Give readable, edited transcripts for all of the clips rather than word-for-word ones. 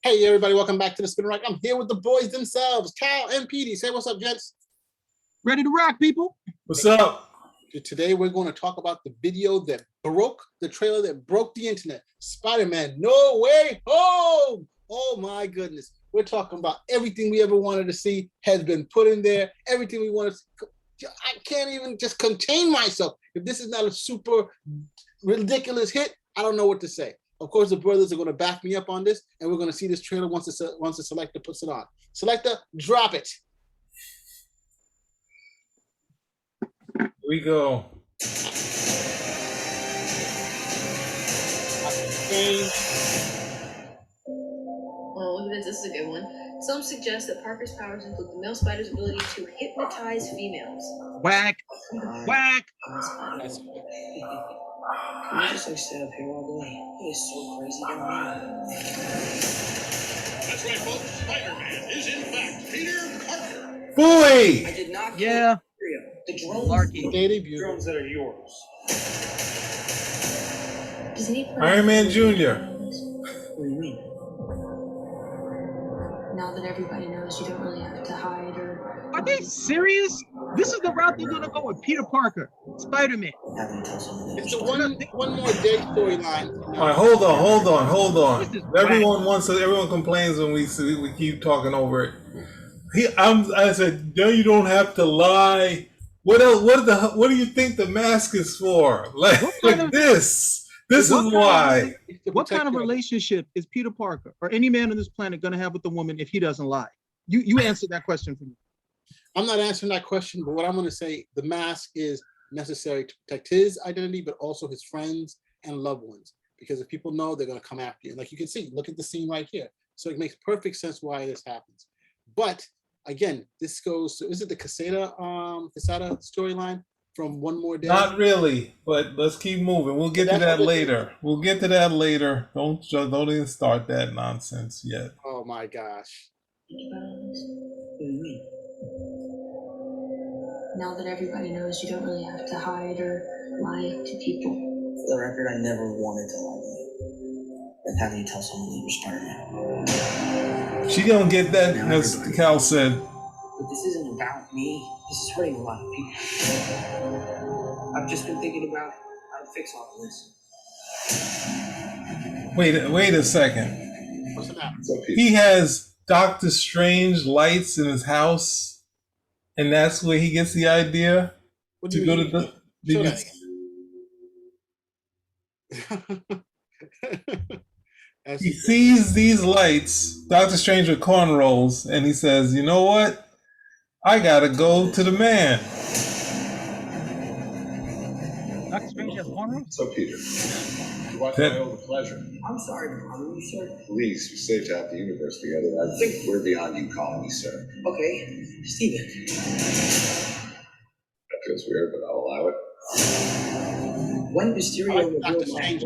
Hey everybody, welcome back to the Spin Rack. I'm here with the boys themselves, Cal and Petey. Say what's up, gents. Ready to rock, people. What's up? Today we're going to talk about the video that broke the trailer that broke the internet. Spider-Man No Way Home. Oh my goodness. We're talking about everything we ever wanted to see has been put in there. Everything we wanted to, I can't even just contain myself. If this is not a super ridiculous hit, I don't know what to say. Of course, the brothers are going to back me up on this, and we're going to see this trailer once the selector puts it on. Selector, drop it. Here we go. Oh, look at this. This is a good one. Some suggest that Parker's powers include the male spider's ability to hypnotize females. Whack. Whack. Can you just stay up here all day? It is so crazy down here. That's right, folks. Spider-Man is in fact Peter Parker. Boy! I did not Yeah. the drones. Larky. Debut. Drones that are yours. Does any Iron Man Jr. What do you mean? Now that everybody knows, you don't really have to hide or. Are they serious? This is the route they're gonna go with Peter Parker, Spider-Man. Having to tell someone that It's the one more dead storyline. All right, hold on. This is Everyone complains when we keep talking over it. I said, no, you don't have to lie. What else? What do you think the mask is for? Like this. This is why. What kind of relationship is Peter Parker or any man on this planet gonna have with a woman if he doesn't lie? You answered that question for me. I'm not answering that question, but what I'm going to say, the mask is necessary to protect his identity, but also his friends and loved ones. Because if people know, they're going to come after you. And like you can see, look at the scene right here. So it makes perfect sense why this happens. But again, this goes to, is it the Quesada storyline from One More Day? Not really, but let's keep moving. We'll get to that later. Don't even start that nonsense yet. Oh my gosh. What do you mean? Now that everybody knows, you don't really have to hide or lie to people. For the record, I never wanted to lie to you. But how do you tell someone that you're Spider-Man? She gonna get that, as Cal said. But this isn't about me. This is hurting a lot of people. I've just been thinking about how to fix all of this. Wait a second. What's the matter? He has Doctor Strange lights in his house, and that's where he gets the idea What do to you go mean? to the. He sees these lights, Doctor Strange with cornrows, and he says, "You know what? I gotta go to the man." Doctor Strange has cornrows? So, Peter, you want to know the pleasure? I'm sorry to bother you, sir. Please, we're safe to have the universe together. I think we're beyond you calling me sir. Okay, Steven. That feels weird, but I'll allow it. When Mysterio Dr. revealed Strange.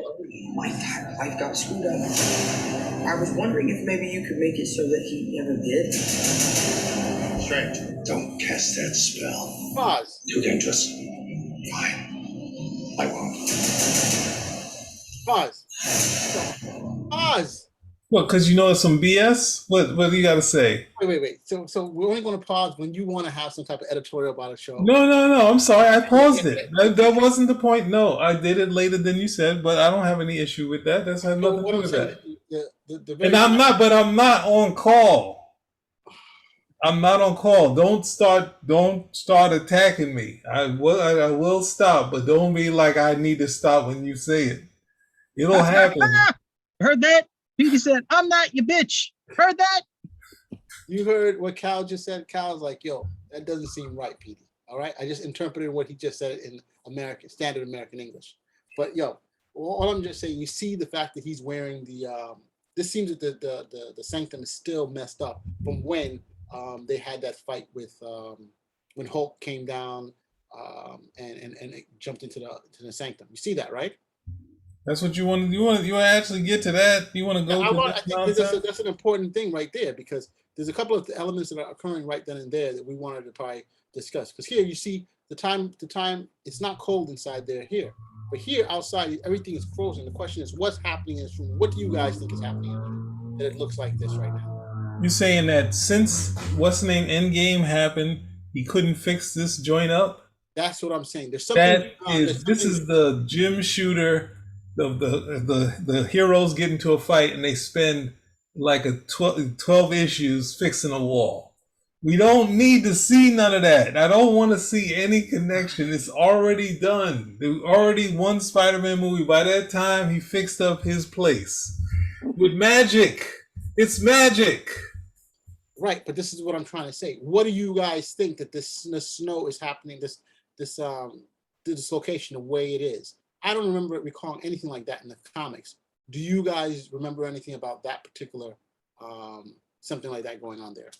my entire life got screwed up. I was wondering if maybe you could make it so that he never did. Strange. Don't cast that spell. Pause. Too dangerous. Fine. I won't. Pause. What? Because you know it's some BS. What do you gotta say? Wait. So we're only going to pause when you want to have some type of editorial about a show. No. I'm sorry. I paused it. That wasn't the point. No, I did it later than you said, but I don't have any issue with that. That's had nothing to do with that. And I'm not on call. I'm not on call. Don't start attacking me. I will stop, but don't be like I need to stop when you say it. It'll happen. Heard that? Petey said, "I'm not your bitch." Heard that? You heard what Cal just said. Cal's like, yo, that doesn't seem right, Petey. All right. I just interpreted what he just said in standard American English. But yo, all I'm just saying, you see the fact that he's wearing the this seems that the sanctum is still messed up from when they had that fight with when Hulk came down and it jumped into the sanctum. You see that, right? That's what you want. You want to actually get to that. You want to go. I think that's an important thing right there, because there's a couple of elements that are occurring right then and there that we wanted to probably discuss. Because here you see the time. It's not cold inside there here. But here outside, everything is frozen. The question is, what's happening in this room? What do you guys think is happening that it looks like this right now? You're saying that since what's the name Endgame happened, he couldn't fix this joint up? That's what I'm saying. There's something. This is the gym shooter. The heroes get into a fight and they spend like 12 issues fixing a wall. We don't need to see none of that. I don't want to see any connection. It's already done. There was already one Spider-Man movie. By that time, he fixed up his place with magic. It's magic. Right, but this is what I'm trying to say. What do you guys think that this snow is happening? This dislocation, the way it is. I don't remember recalling anything like that in the comics. Do you guys remember anything about that particular something like that going on there?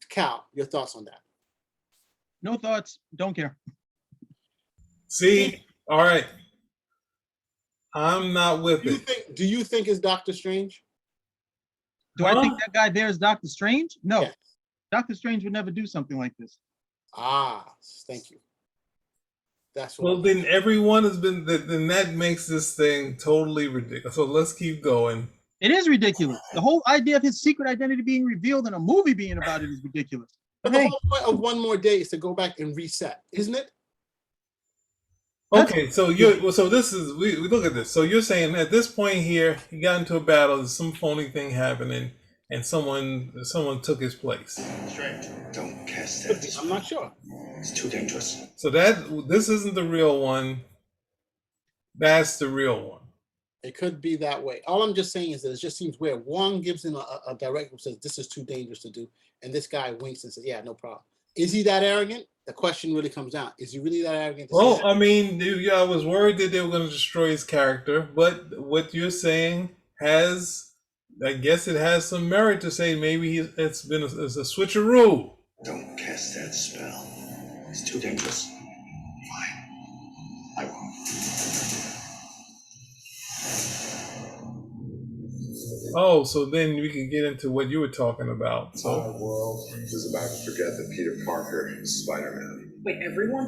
Cal, your thoughts on that? No thoughts. Don't care. See, all right. I'm not with it. Do you think it's Doctor Strange? Do I think that guy there is Doctor Strange? No. Yes. Doctor Strange would never do something like this. Ah, thank you. That's what. Well, then everyone has been. Then that makes this thing totally ridiculous. So let's keep going. It is ridiculous. The whole idea of his secret identity being revealed and a movie being about it is ridiculous. But the whole point of one more day is to go back and reset, isn't it? Okay, so this is we look at this. So you're saying at this point here, he got into a battle. There's some phony thing happening, and someone took his place. Strange. Don't cast that. I'm not sure. It's too dangerous. So this isn't the real one. That's the real one. It could be that way. All I'm just saying is that it just seems weird. Wong gives him a directive, says this is too dangerous to do, and this guy winks and says, "Yeah, no problem." Is he that arrogant? The question really comes down: is he really that arrogant? Well, I mean, I was worried that they were going to destroy his character, but what you're saying has, I guess, it has some merit to say maybe it's a switcheroo. Don't cast that spell. It's too dangerous. Fine. I won't. Oh, so then we can get into what you were talking about. So Our world is about to forget that Peter Parker is Spider-Man. Wait, everyone?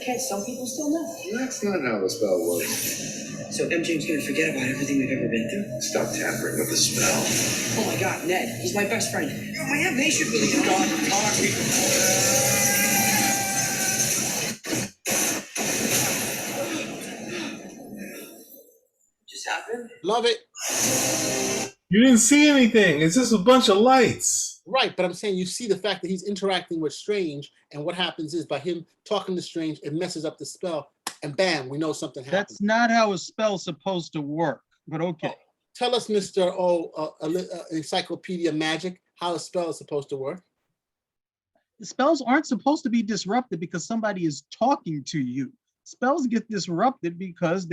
Can't some people still know? That's not how the spell works. So MJ's gonna forget about everything we've ever been through? Stop tampering with the spell. Oh my god, Ned, he's my best friend. My Aunt May should really go. Just happened? Love it. you didn't see anything. It's just a bunch of lights. Right, but I'm saying you see the fact that he's interacting with Strange, and what happens is by him talking to Strange, it messes up the spell, and bam, we know something happened. That's not how a spell's supposed to work, but okay. Oh, tell us, Mr. Encyclopedia Magic, how a spell is supposed to work. The spells aren't supposed to be disrupted because somebody is talking to you. Spells get disrupted because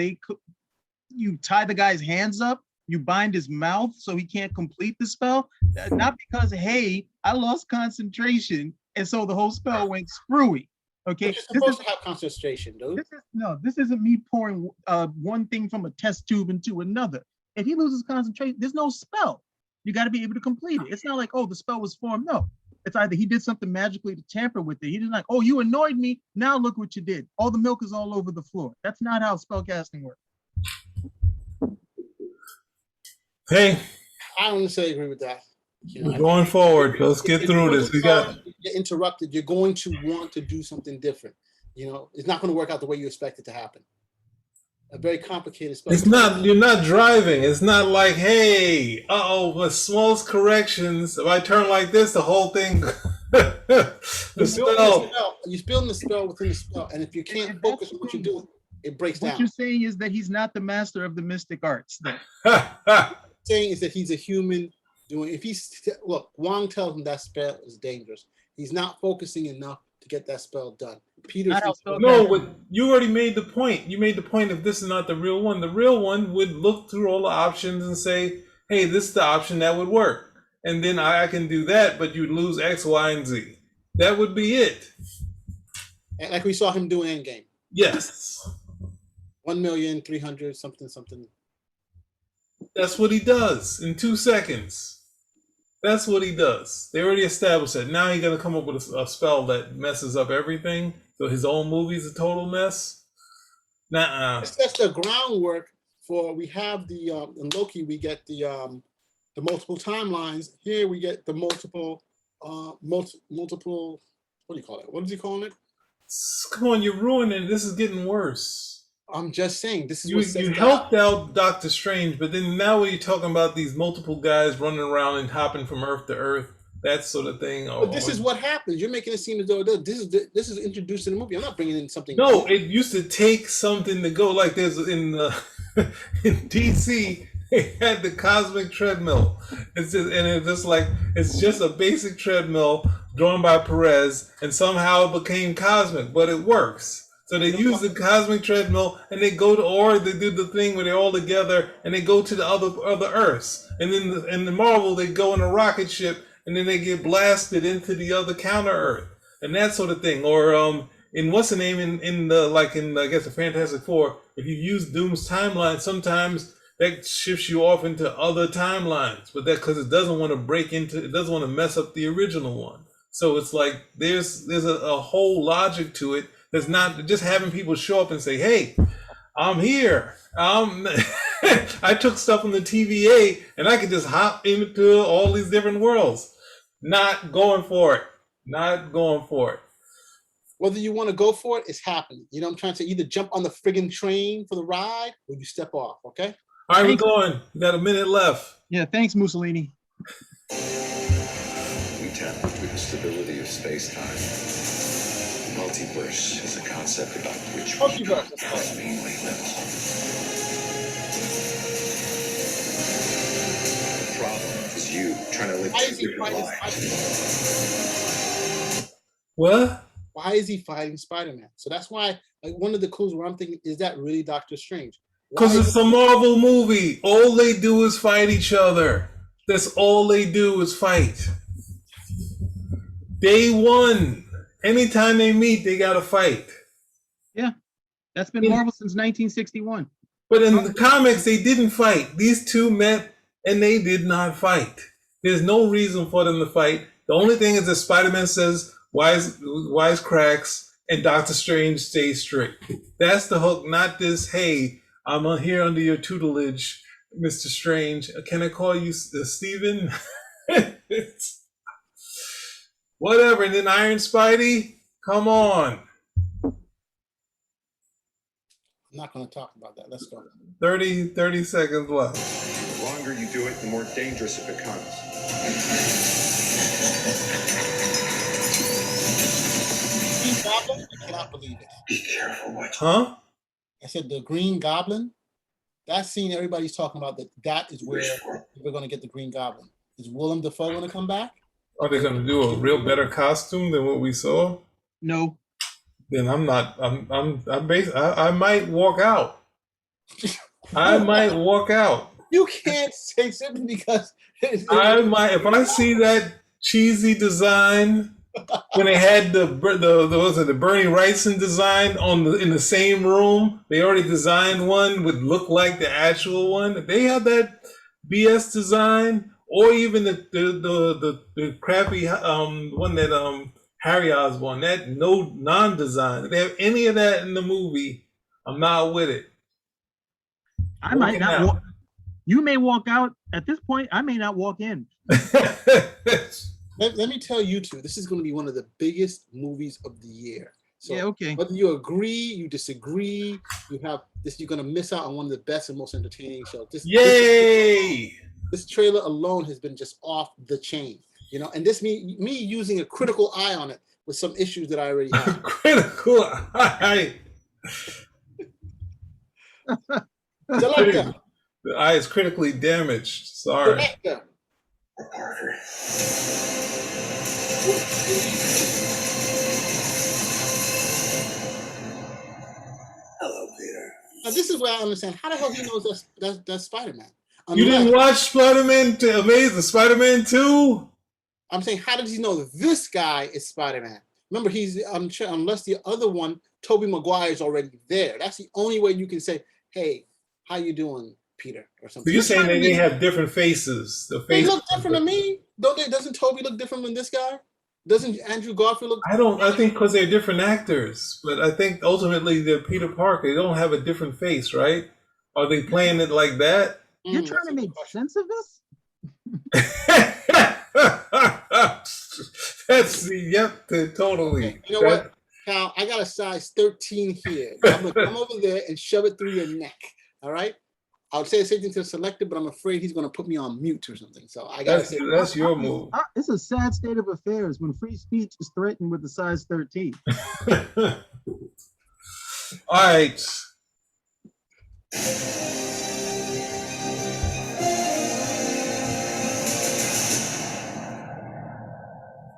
you tie the guy's hands up, you bind his mouth so he can't complete the spell. Not because, hey, I lost concentration, and so the whole spell went screwy. Okay, You're supposed to have concentration, dude. This isn't me pouring one thing from a test tube into another. If he loses concentration, there's no spell. You got to be able to complete it. It's not like, oh, the spell was formed. No, it's either he did something magically to tamper with it. He didn't like, oh, you annoyed me. Now look what you did. All the milk is all over the floor. That's not how spell casting works. Hey, I don't necessarily agree with that. we're going forward. Let's get through this. We got. Get interrupted. You're going to want to do something different. It's not going to work out the way you expect it to happen. A very complicated spell. It's not. You're not driving. It's not like, hey, with smallest corrections, if I turn like this, the whole thing. the spell. You're building the spell within the spell, and if you can't focus on what you're doing, it breaks down. What you're saying is that he's not the master of the mystic arts. Saying is that he's a human doing. Wong tells him that spell is dangerous. He's not focusing enough to get that spell done. But you already made the point. You made the point if this is not the real one. The real one would look through all the options and say, hey, this is the option that would work. And then I can do that, but you'd lose X, Y, and Z. That would be it. Like we saw him do in Endgame. Yes. 1,300,000 something. That's what he does in 2 seconds. That's what he does. They already established that. Now he's gonna come up with a spell that messes up everything. So his own movie's a total mess. Nah. That's the groundwork for. We have the in Loki. We get the multiple timelines. Here we get the multiple. Multiple. What do you call it? What is he calling it? Come on, you're ruining it. This is getting worse. I'm just saying, this is you helped out Doctor Strange, but then now when you're talking about these multiple guys running around and hopping from Earth to Earth, that sort of thing. But this is what happens. You're making it seem as though this is introduced in the movie. I'm not bringing in something. No, it used to take something to go. Like there's in in DC, they had the cosmic treadmill. It's just a basic treadmill drawn by Perez, and somehow it became cosmic, but it works. So they use the cosmic treadmill, and they go to, or they do the thing where they're all together, and they go to the other Earths. And then in the Marvel, they go in a rocket ship, and then they get blasted into the other counter Earth, and that sort of thing. Or in what's the name in I guess the Fantastic Four, if you use Doom's timeline, sometimes that shifts you off into other timelines, but that because it doesn't want to mess up the original one. So it's like there's a whole logic to it. That's not just having people show up and say, "Hey, I'm here. I took stuff from the TVA and I could just hop into all these different worlds." Not going for it. Not going for it. Whether you want to go for it, it's happening. You know what I'm trying to say? Either jump on the friggin' train for the ride or you step off, okay? All right, we're going. We got a minute left. Yeah, thanks, Mussolini. We tap into the stability of space-time. Multiverse is a concept about which we mainly live. The problem is you trying to live two different lives. What? Why is he fighting Spider-Man? So that's why, like, one of the clues where I'm thinking, is that really Doctor Strange? Because it's a Marvel movie. All they do is fight each other. That's all they do is fight. Day one. Anytime they meet, they gotta fight. Yeah, that's been Marvel since 1961. But in the comics, they didn't fight. These two met, and they did not fight. There's no reason for them to fight. The only thing is that Spider-Man says wise cracks, and Doctor Strange stays strict. That's the hook, not this, "Hey, I'm here under your tutelage, Mr. Strange. Can I call you Steven?" Whatever. And then Iron Spidey, come on. I'm not going to talk about that. Let's go. 30 seconds left. The longer you do it, the more dangerous it becomes. Green Goblin? I cannot believe it. Be careful what you... Huh? I said the Green Goblin. That scene everybody's talking about, that is where we're going to get the Green Goblin. Is Willem Dafoe going to come back? Are they going to do a real better costume than what we saw? No. Then I'm not. I might walk out. I might walk out. You can't say simply because I might. If I see that cheesy design when they had the Bernie Wrightson design in the same room, they already designed one would look like the actual one. If they had that BS design. Or even the crappy one that Harry Osborn, that no non-design. If they have any of that in the movie, I'm not with it. I might not walk. You may walk out at this point. I may not walk in. Let me tell you two, this is going to be one of the biggest movies of the year. So yeah, okay. Whether you agree, you disagree, you have this, you're going to miss out on one of the best and most entertaining shows. Yay! This trailer alone has been just off the chain, you know, and this me using a critical eye on it with some issues that I already have. Critical eye. Selector. The eye is critically damaged. Sorry. Selector. Parker. Hello, Peter. Now this is where I understand. How the hell he knows that's Spider-Man? You didn't watch Amazing Spider-Man 2? I'm saying, how does he know this guy is Spider-Man? Remember, I'm sure, unless the other one, Tobey Maguire, is already there. That's the only way you can say, "Hey, how you doing, Peter?" or something. So you're saying they have different faces. They look different to me. Doesn't Toby look different than this guy? Doesn't Andrew Garfield look? I think because they're different actors, but I think ultimately they're Peter Parker. They don't have a different face, right? Are they playing it like that? You're trying to make sense of this? Totally. Okay, you know what, Cal? I got a size 13 here. I'm gonna come over there and shove it through your neck. All right. I would say the same thing to the selector, but I'm afraid he's gonna put me on mute or something. So I gotta say that's your move. It's a sad state of affairs when free speech is threatened with a size 13. All right.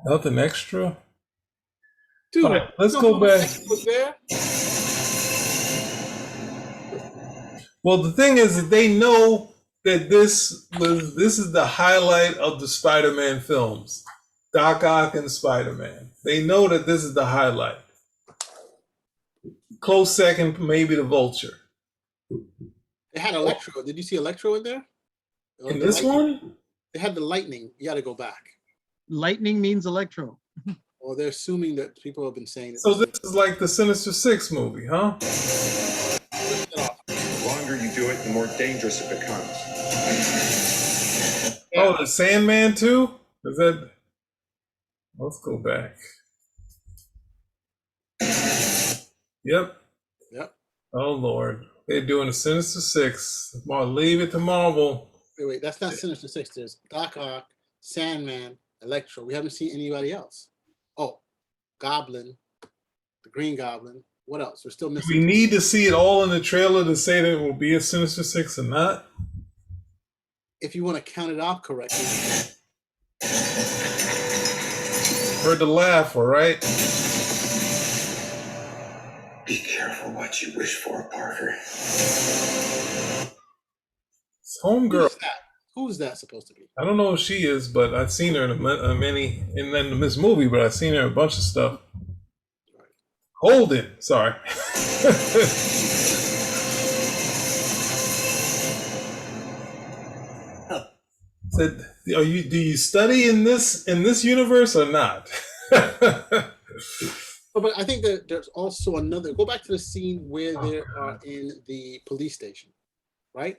Nothing extra? Dude, all right, let's go back. Well, the thing is that they know that this is the highlight of the Spider-Man films. Doc Ock and Spider-Man. They know that this is the highlight. Close second, maybe the Vulture. They had Electro. Did you see Electro in there? In this one? They had the lightning. You got to go back. Lightning means Electro. Or they're assuming that people have been saying it. So this is like the Sinister Six movie, huh? The longer you do it, the more dangerous it becomes. Oh, the Sandman too? Is that? Let's go back. Yep. Oh Lord, they're doing the Sinister Six. Leave it to Marvel. Wait, that's not Sinister Six. There's Doc Ock, Sandman, Electro. We haven't seen anybody else. Oh, Goblin, the Green Goblin. What else? We're still missing. We need to see it all in the trailer to say that it will be a Sinister Six or not. If you want to count it off correctly. Heard the laugh, all right? Be careful what you wish for, Parker. It's Homegirl. Who's that supposed to be? I don't know who she is, but I've seen her in this movie, but I've seen her in a bunch of stuff. Holden, sorry. Said, do you study in this universe or not? But I think that there's also another. Go back to the scene where they are in the police station, right?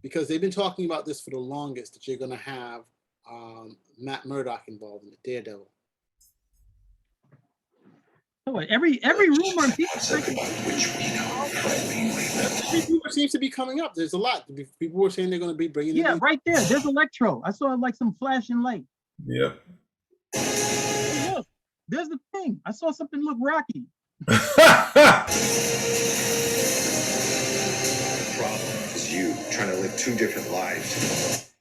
Because they've been talking about this for the longest, that you're going to have Matt Murdock involved in the Daredevil. Oh, every rumor on people seems to be coming up. There's a lot. People were saying they're going to be bringing. Yeah, right there. There's Electro. I saw like some flashing light. Yep. Hey, look, there's the thing. I saw something look rocky. You trying to live two different lives.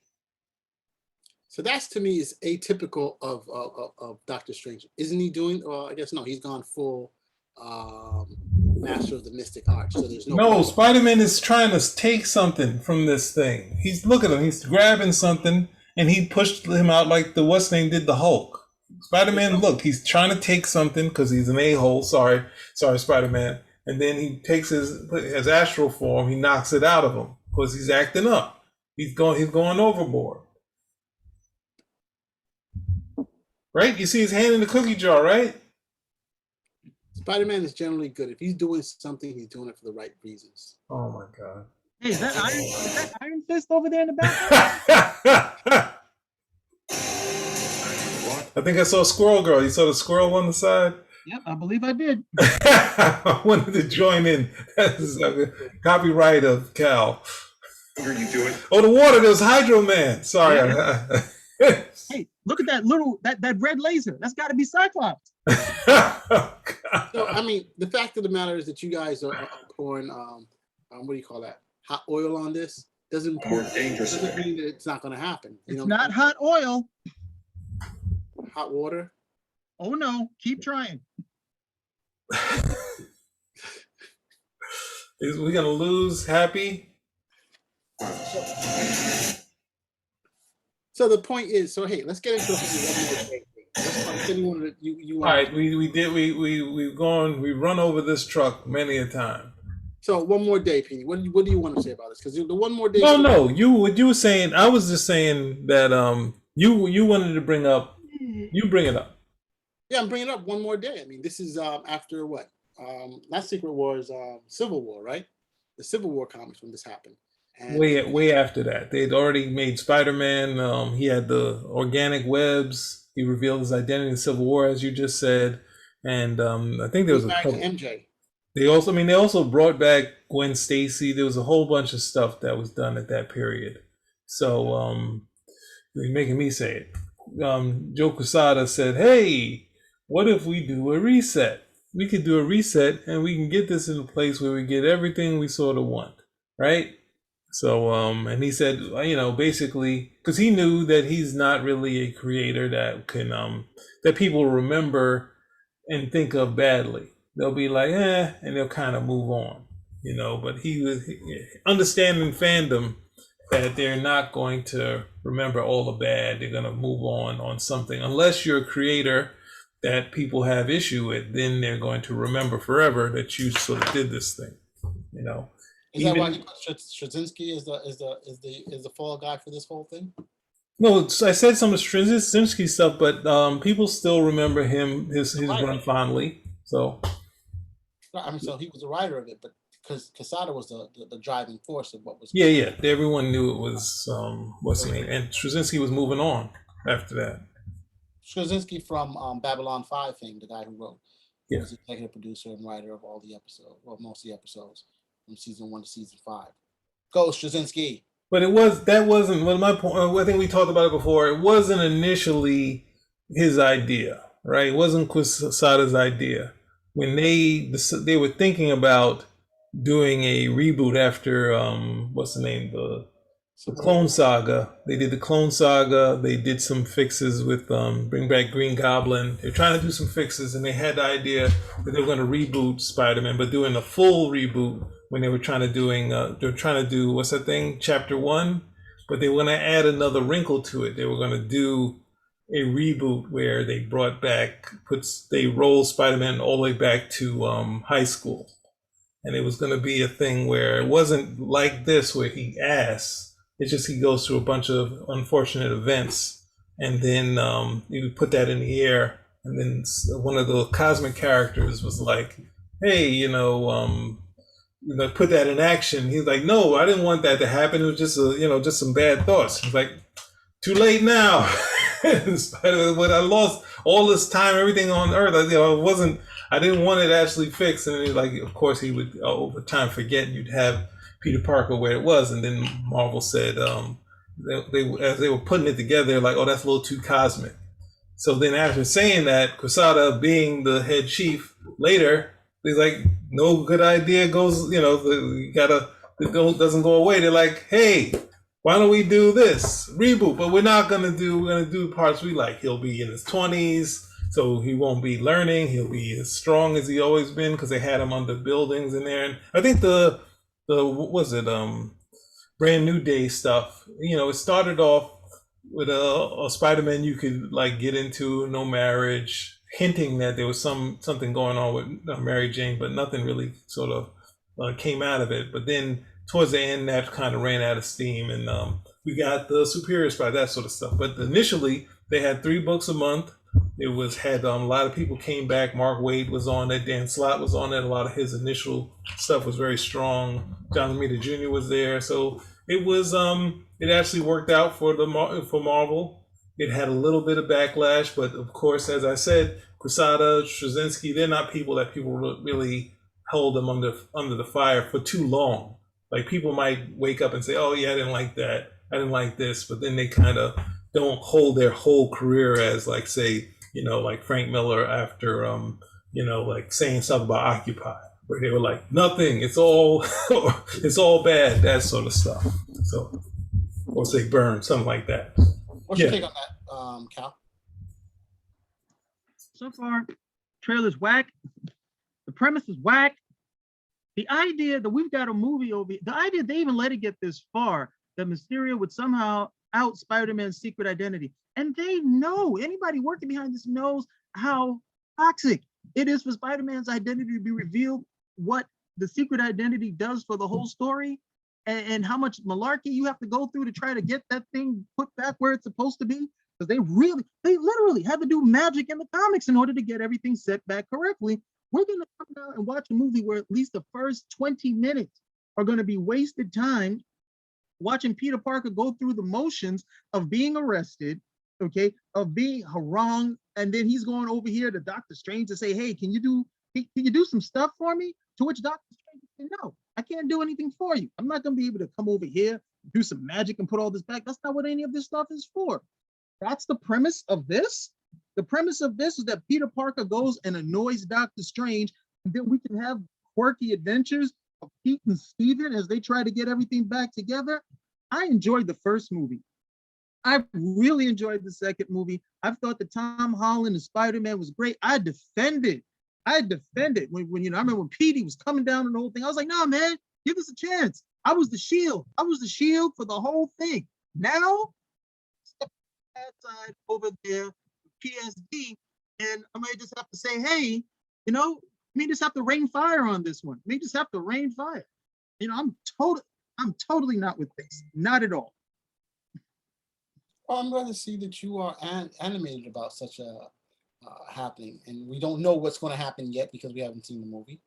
So that's, to me, is atypical of Doctor Strange. Isn't he doing? Well, I guess no. He's gone full master of the mystic arts. So there's no. Spider-Man is trying to take something from this thing. Look at him. He's grabbing something, and he pushed him out like the what's name did the Hulk. Spider-Man, look, he's trying to take something because he's an a-hole. Sorry, Spider-Man. And then he takes his astral form. He knocks it out of him because he's acting up. He's going overboard. Right? You see his hand in the cookie jar, right? Spider-Man is generally good. If he's doing something, he's doing it for the right reasons. Oh my God! Hey, is that Iron Fist over there in the back? I think I saw Squirrel Girl. You saw the squirrel on the side? Yep, I believe I did. I wanted to join in. That's a copyright of Cal. You do it. Oh, the water. There's Hydro Man. Sorry. Yeah. Hey, look at that red laser. That's got to be Cyclops. So, I mean, the fact of the matter is that you guys are pouring, what do you call that? Hot oil on this doesn't mean that it's not going to happen. It's not hot oil. Hot water. Oh no! Keep trying. Is we gonna lose Happy? So the point is, hey, let's get into one more thing. All right, we've run over this truck many a time. So one more day, Petey. What do you want to say about this? Because the one more day. No. What you were saying, I was just saying that You wanted to bring up. You bring it up. Yeah, I'm bringing it up one more day. I mean, this is after what? Not Secret Wars, Civil War, right? The Civil War comics when this happened. And Way after that, they'd already made Spider-Man. He had the organic webs. He revealed his identity in Civil War, as you just said, and I think there was a couple. MJ. They also brought back Gwen Stacy. There was a whole bunch of stuff that was done at that period. So you're making me say it. Joe Quesada said, "Hey, what if we do a reset? We could do a reset, and we can get this in a place where we get everything we sort of want, right?" So, and he said, basically, because he knew that he's not really a creator that can, that people remember and think of badly. They'll be like, and they'll kind of move on, but he was understanding fandom that they're not going to remember all the bad. They're going to move on something. Unless you're a creator that people have issue with, then they're going to remember forever that you sort of did this thing, Is that why he put Straczynski as the fall guy for this whole thing? No, I said some of Straczynski stuff, but people still remember his run fondly. So, I mean, so he was the writer of it, but because Quesada was the driving force of what was. Yeah. Everyone knew it was what's the name, and Straczynski was moving on after that. Straczynski from Babylon 5 fame, the guy who wrote. Yeah. He was the executive producer and writer of all the episodes, well, most of the episodes from season 1 to season 5. Go Straczynski. But that wasn't my point. I think we talked about it before. It wasn't initially his idea, right? It wasn't Quesada's idea. When they were thinking about doing a reboot after what's the name, the Clone Saga. They did the Clone Saga. They did some fixes with bring back Green Goblin. They're trying to do some fixes, and they had the idea that they were going to reboot Spider-Man, but doing a full reboot. When they were trying to do what's that thing, Chapter 1, but they were going to add another wrinkle to it. They were going to do a reboot where they they rolled Spider-Man all the way back to high school, and it was going to be a thing where it wasn't like this where he asks. It's just he goes through a bunch of unfortunate events, and then you put that in the air, and then one of the cosmic characters was like, "Hey, put that in action." He's like, "No, I didn't want that to happen. It was just just some bad thoughts." He's like, "Too late now." In spite of what I lost all this time, everything on Earth, I didn't want it actually fixed. And like, of course, he would over time forget. You'd have Peter Parker where it was, and then Marvel said, as they were putting it together, they're like, "Oh, that's a little too cosmic." So then after saying that, Quesada being the head chief later, he's like, no good idea goes, doesn't go away. They're like, "Hey, why don't we do this reboot? But we're gonna do parts we like. He'll be in his 20s, so he won't be learning. He'll be as strong as he always been because they had him under buildings in there." And I think the Brand New Day stuff. It started off with a Spider-Man you could like get into, no marriage, hinting that there was something going on with Mary Jane, but nothing really sort of came out of it. But then towards the end, that kind of ran out of steam, and we got the Superior Spider, that sort of stuff. But initially, they had 3 books a month. It had a lot of people came back. Mark Waid was on it. Dan Slott was on it. A lot of his initial stuff was very strong. John Romita Jr. was there, so it was it actually worked out for Marvel. It had a little bit of backlash, but of course, as I said, Quesada, Straczynski, they're not people that people really hold them under the fire for too long. Like, people might wake up and say, "Oh yeah, I didn't like that. I didn't like this," but then they kind of don't hold their whole career as, like, say, like Frank Miller after, like saying stuff about Occupy, where they were like, "Nothing, it's all bad," that sort of stuff. So, or say Burn, something like that. What's your take on that, Cal? So far, trailer's whack. The premise is whack. The idea that we've got a movie the idea they even let it get this far, that Mysterio would somehow out Spider-Man's secret identity. And they know, anybody working behind this knows how toxic it is for Spider-Man's identity to be revealed, what the secret identity does for the whole story, and how much malarkey you have to go through to try to get that thing put back where it's supposed to be. because they literally had to do magic in the comics in order to get everything set back correctly. We're going to come down and watch a movie where at least the first 20 minutes are going to be wasted time watching Peter Parker go through the motions of being arrested, okay, of being harangued, and then he's going over here to Doctor Strange to say, hey, can you do some stuff for me? To which Doctor Strange said, no, I can't do anything for you. I'm not going to be able to come over here, do some magic and put all this back. That's not what any of this stuff is for. That's the premise of this. The premise of this is that Peter Parker goes and annoys Doctor Strange, and then we can have quirky adventures of Pete and Steven as they try to get everything back together. I enjoyed the first movie. I really enjoyed the second movie. I thought that Tom Holland and Spider-Man was great. I defended when I remember when Petey was coming down on the whole thing. I was like, no, man, give us a chance. I was the shield. I was the shield for the whole thing. Now, step side over there, PSD, and I might just have to say, hey, we just have to rain fire on this one. We just have to rain fire. I'm totally not with this. Not at all. Well, I'm glad to see that you are animated about such a happening, and we don't know what's going to happen yet because we haven't seen the movie.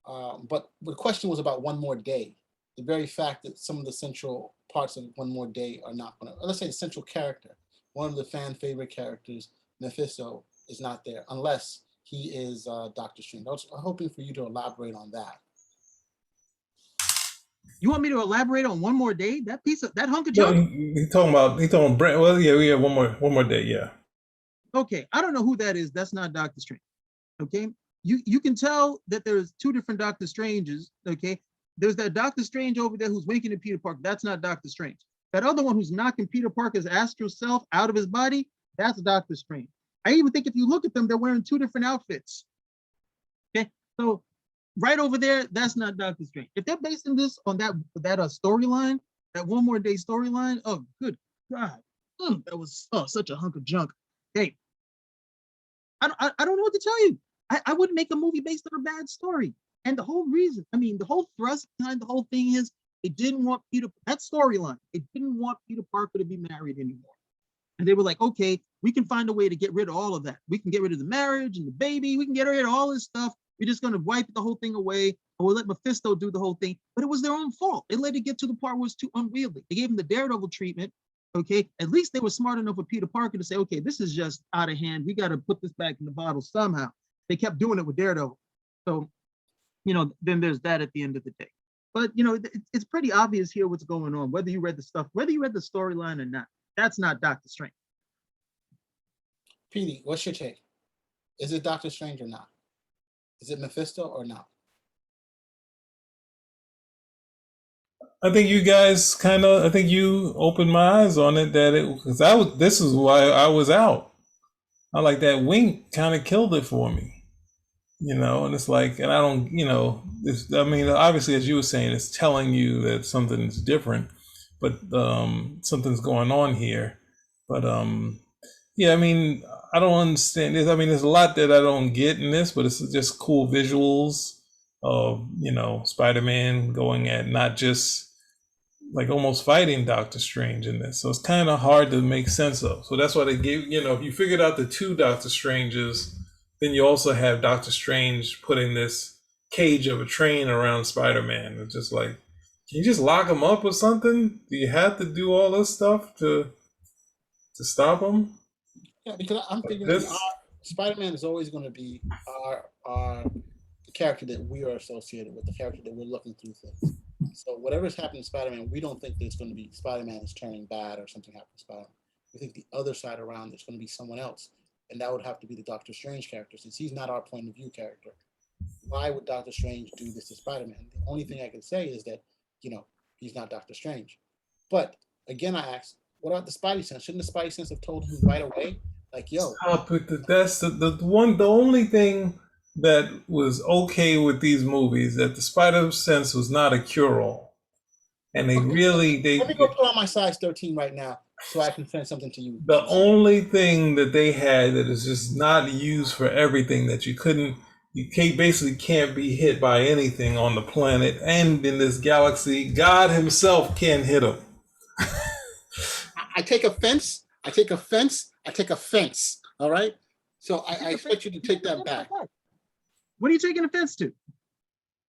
But the question was about One More Day. The very fact that some of the central parts of One More Day are not going to, let's say the central character, one of the fan favorite characters, Mephisto, is not there unless he is Doctor Strange. I was hoping for you to elaborate on that. You want me to elaborate on One More Day? That hunk of junk? No, he's talking about Brent. Well, yeah, one more day, yeah. Okay, I don't know who that is. That's not Doctor Strange. Okay, you can tell that there's two different Doctor Stranges. Okay, there's that Doctor Strange over there who's winking at Peter Parker. That's not Doctor Strange. That other one who's knocking Peter Parker's astral self out of his body, that's Doctor Strange. I even think if you look at them, they're wearing two different outfits. Okay, so right over there, that's not Doctor Strange. If they're basing this on that storyline, that One More Day storyline, oh, good God, that was such a hunk of junk. Hey, I don't know what to tell you. I wouldn't make a movie based on a bad story. And the whole reason, the whole thrust behind the whole thing is they didn't want that storyline, they didn't want Peter Parker to be married anymore. And they were like, okay, we can find a way to get rid of all of that. We can get rid of the marriage and the baby. We can get rid of all this stuff. We're just going to wipe the whole thing away, or we'll let Mephisto do the whole thing. But it was their own fault. They let it get to the part where it's too unwieldy. They gave him the Daredevil treatment. Okay, at least they were smart enough with Peter Parker to say, okay, this is just out of hand. We got to put this back in the bottle somehow. They kept doing it with Daredevil. So, then there's that at the end of the day. But, it's pretty obvious here what's going on, whether you read the storyline or not. That's not Doctor Strange. Petey, what's your take? Is it Doctor Strange or not? Is it Mephisto or not? I think you guys I think you opened my eyes on it, because this is why I was out. I like that wink kind of killed it for me, and it's like, and I don't, obviously, as you were saying, it's telling you that something is different, but something's going on here. But yeah, I don't understand this. There's a lot that I don't get in this, but it's just cool visuals of, Spider-Man going at not just like almost fighting Doctor Strange in this. So it's kind of hard to make sense of. So that's why they gave, if you figured out the two Doctor Stranges, then you also have Doctor Strange putting this cage of a train around Spider-Man. It's just like, can you just lock him up or something? Do you have to do all this stuff to stop him? Yeah, because I'm figuring Spider-Man is always going to be our character that we are associated with, the character that we're looking through things. So whatever's happening to Spider-Man, we don't think that it's going to be Spider-Man is turning bad or something happened to Spider-Man. We think the other side around there's going to be someone else, and that would have to be the Doctor Strange character, since he's not our point of view character. Why would Doctor Strange do this to Spider-Man? The only thing I can say is that, he's not Doctor Strange. But again, I ask, what about the Spidey sense? Shouldn't the Spidey sense have told him right away? Like, yo. Stop it. That's the only thing that was okay with these movies, that the Spider Sense was not a cure-all. And let me go put on my size 13 right now so I can send something to you. The only thing that they had that is just not used for everything, that you basically can't be hit by anything on the planet and in this galaxy, God himself can't hit him. I take offense. I take offense. All right. So I expect you to take that back. What are you taking offense to?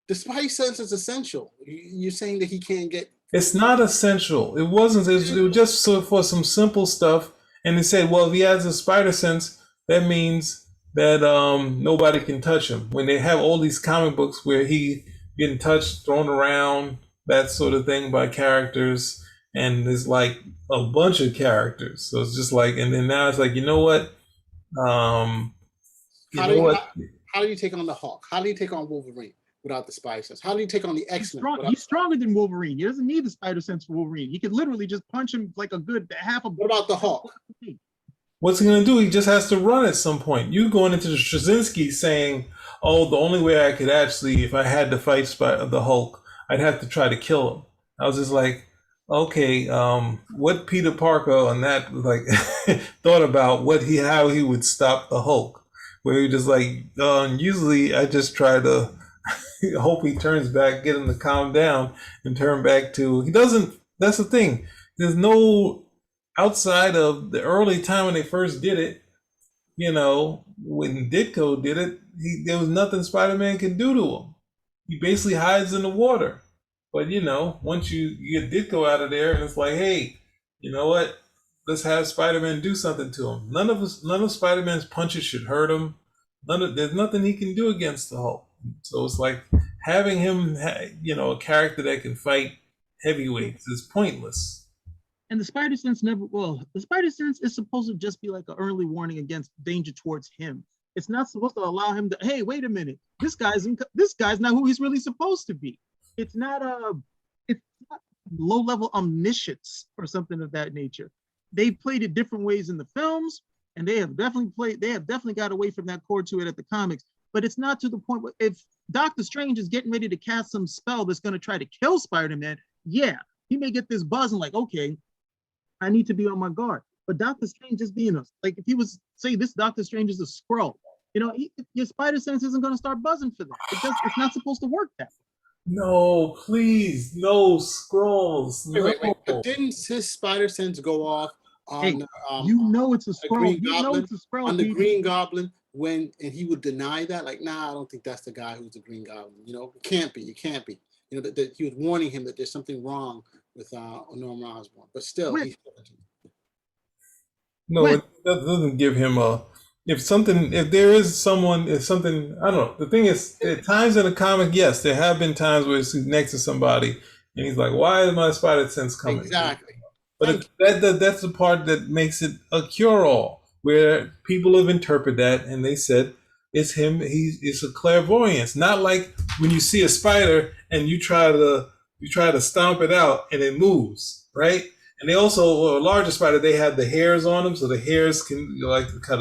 The spidey sense is essential. You're saying that he can't get. It's not essential. It wasn't. It was just for some simple stuff. And they said, well, if he has a spider sense, that means that nobody can touch him. When they have all these comic books where he getting touched, thrown around, that sort of thing by characters, and there's like a bunch of characters. So it's just like, and then now it's like, you know what? How do you take on the Hulk? How do you take on Wolverine without the spider sense? How do you take on the X-Men? He's stronger than Wolverine. He doesn't need the spider sense for Wolverine. He could literally just punch him like a good half a. What about the Hulk? What's he going to do? He just has to run at some point. You going into the Straczynski saying, oh, the only way I could actually, if I had to fight the Hulk, I'd have to try to kill him. I was just like, okay, what Peter Parker on that like thought about how he would stop the Hulk, where he just like, usually I just try to hope he turns back, get him to calm down and turn back to, he doesn't, that's the thing. There's no, outside of the early time when they first did it, you know, when Ditko did it, there was nothing Spider-Man can do to him. He basically hides in the water. But, you know, once you get Ditko out of there and it's like, hey, you know what? Let's have Spider-Man do something to him. None of Spider-Man's punches should hurt him. There's nothing he can do against the Hulk. So it's like having him, you know, a character that can fight heavyweights is pointless. And the spider sense the spider sense is supposed to just be like an early warning against danger towards him. It's not supposed to allow him to, hey, wait a minute, this guy's not who he's really supposed to be. It's not low-level omniscience or something of that nature. They played it different ways in the films, and they have definitely got away from that core to it at the comics. But it's not to the point where if Doctor Strange is getting ready to cast some spell that's going to try to kill Spider-Man, yeah, he may get this buzz and like, okay, I need to be on my guard. But Doctor Strange just being like, if he was, say this Doctor Strange is a Skrull, you know, your spider sense isn't going to start buzzing for that. It's not supposed to work that way. No, please, no Skrulls. Wait. But didn't his spider sense go off on you know it's a Skrull. On the Green Goblin and he would deny that, like, nah, I don't think that's the guy who's the Green Goblin. You know, it can't be. You know, that he was warning him that there's something wrong with Norman Osborn, but still, it doesn't give him if something, I don't know. The thing is, at times in a comic, yes, there have been times where he's next to somebody and he's like, why is my spider sense coming? Exactly. But that's the part that makes it a cure-all, where people have interpreted that and they said, it's him, it's a clairvoyance. Not like when you see a spider and you try to stomp it out and it moves, right? And they also, a larger spider, they have the hairs on them, so the hairs can like kind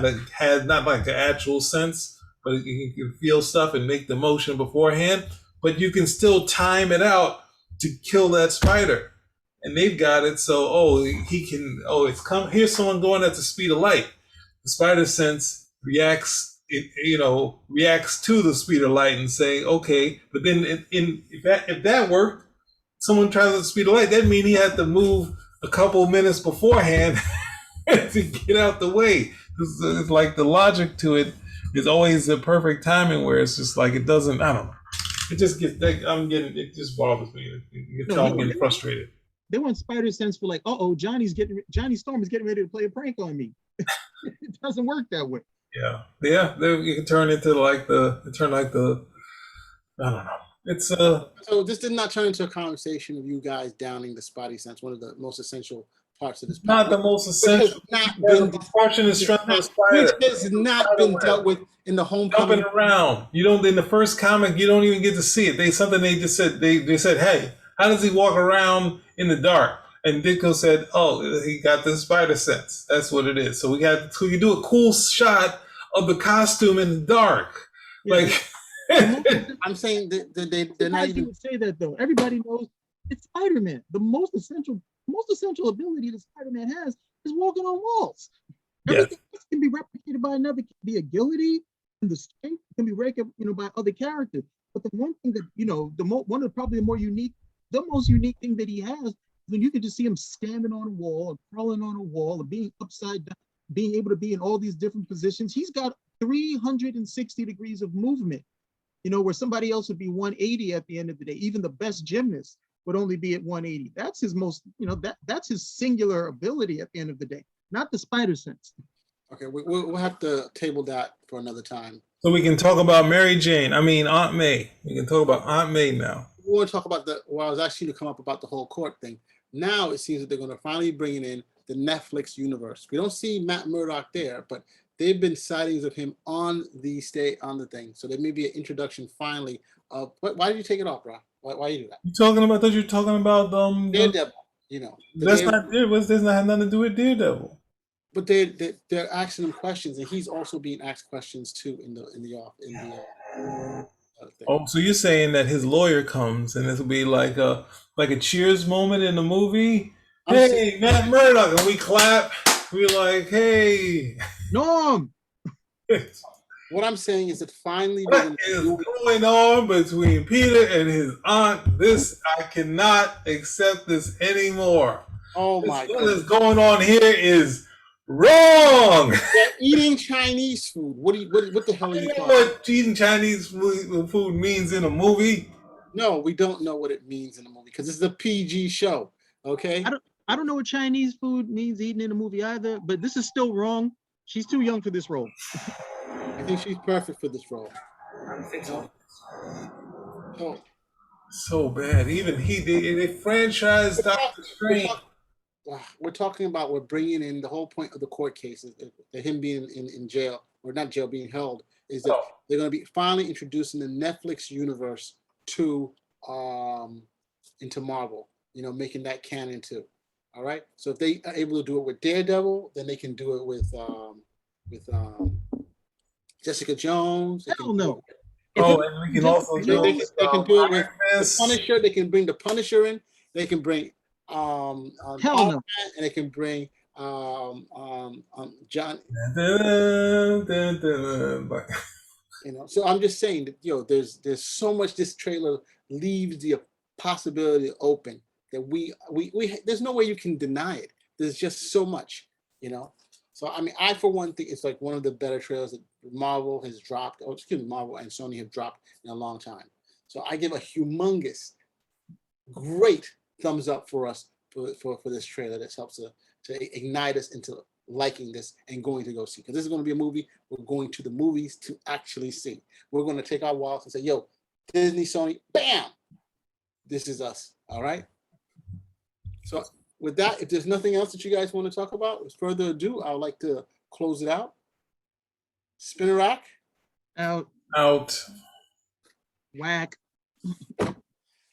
of have not like an actual sense, but you can feel stuff and make the motion beforehand. But you can still time it out to kill that spider, and they've got it. So here's someone going at the speed of light. The spider sense reacts to the speed of light and say, okay. But then if that worked, someone tries at the speed of light, that means he had to move a couple minutes beforehand to get out the way. It's like the logic to it is always the perfect timing, where it's just like, it doesn't, I don't know. It just gets, it just bothers me. You can tell I'm getting frustrated. They want spider sense for like, Johnny Storm is getting ready to play a prank on me. It doesn't work that way. Yeah. You can turn into I don't know. It's So this did not turn into a conversation of you guys downing the spidey sense, one of the most essential parts of this. Not the most essential. Portion is strength of spider. Which has not been dealt with in the Homecoming. Jumping around. You don't, in the first comic, you don't even get to see it. They just said, they said, hey, how does he walk around in the dark? And Ditko said, oh, he got the spider sense. That's what it is. So we do a cool shot of the costume in the dark. Yeah. Like, I'm saying that they're not even. Would say that though. Everybody knows it's Spider-Man. The most essential ability that Spider-Man has is walking on walls. Everything else can be replicated by another. The agility and the strength can be replicated, by other characters. But the one thing that the most unique thing that he has, when you can just see him standing on a wall or crawling on a wall or being upside down. being able to be in all these different positions. He's got 360 degrees of movement, you know, where somebody else would be 180 at the end of the day. Even the best gymnast would only be at 180. That's his most, you know, that's his singular ability at the end of the day, not the spider sense. Okay, we'll have to table that for another time. So we can talk about Mary Jane. I mean, Aunt May. We can talk about Aunt May now. We want to talk about I was actually to come up about the whole court thing. Now it seems that they're going to finally bring in the Netflix universe. We don't see Matt Murdock there, but they've been sightings of him on the thing. So there may be an introduction finally of. Why did you take it off, bro? Why you do that? You talking about? I thought you were talking about Daredevil. You know, that's not there. This doesn't have nothing to do with Daredevil. But they're asking him questions, and he's also being asked questions too in the thing. Oh, so you're saying that his lawyer comes and this will be like a Cheers moment in the movie? Hey, Matt Murdock, and we clap. We're like, hey, Norm. What I'm saying is that finally, what is going on between Peter and his aunt? This I cannot accept this anymore. Oh my God! What is going on here is wrong. They're eating Chinese food. What the hell are you talking about? What eating Chinese food means in a movie? No, we don't know what it means in a movie because this is a PG show. Okay. I don't know what Chinese food means eating in a movie either, but this is still wrong. She's too young for this role. I think she's perfect for this role. So bad. Even they franchised Doctor Strange. We're talking about we're bringing in the whole point of the court case, him being in jail, or not jail, being held, is that they're going to be finally introducing the Netflix universe to into Marvel, you know, making that canon too. All right. So if they are able to do it with Daredevil, then they can do it with Jessica Jones. Hell no. And we can also they can do it with the Punisher. They can bring the Punisher in. They can bring hell no. And they can bring John. You know, so I'm just saying that there's so much this trailer leaves the possibility open that we there's no way you can deny it. There's just so much, you know. So I mean, I for one think it's like one of the better trailers that Marvel has dropped. Oh, excuse me, Marvel and Sony have dropped in a long time. So I give a humongous, great thumbs up for us for this trailer. That helps to ignite us into liking this and going to go see, because this is going to be a movie we're going to the movies to actually see. We're going to take our wallets and say, yo, Disney, Sony, bam, this is us. All right. So with that, if there's nothing else that you guys want to talk about, with further ado, I would like to close it out. Spinner rack. Out. Out. Whack.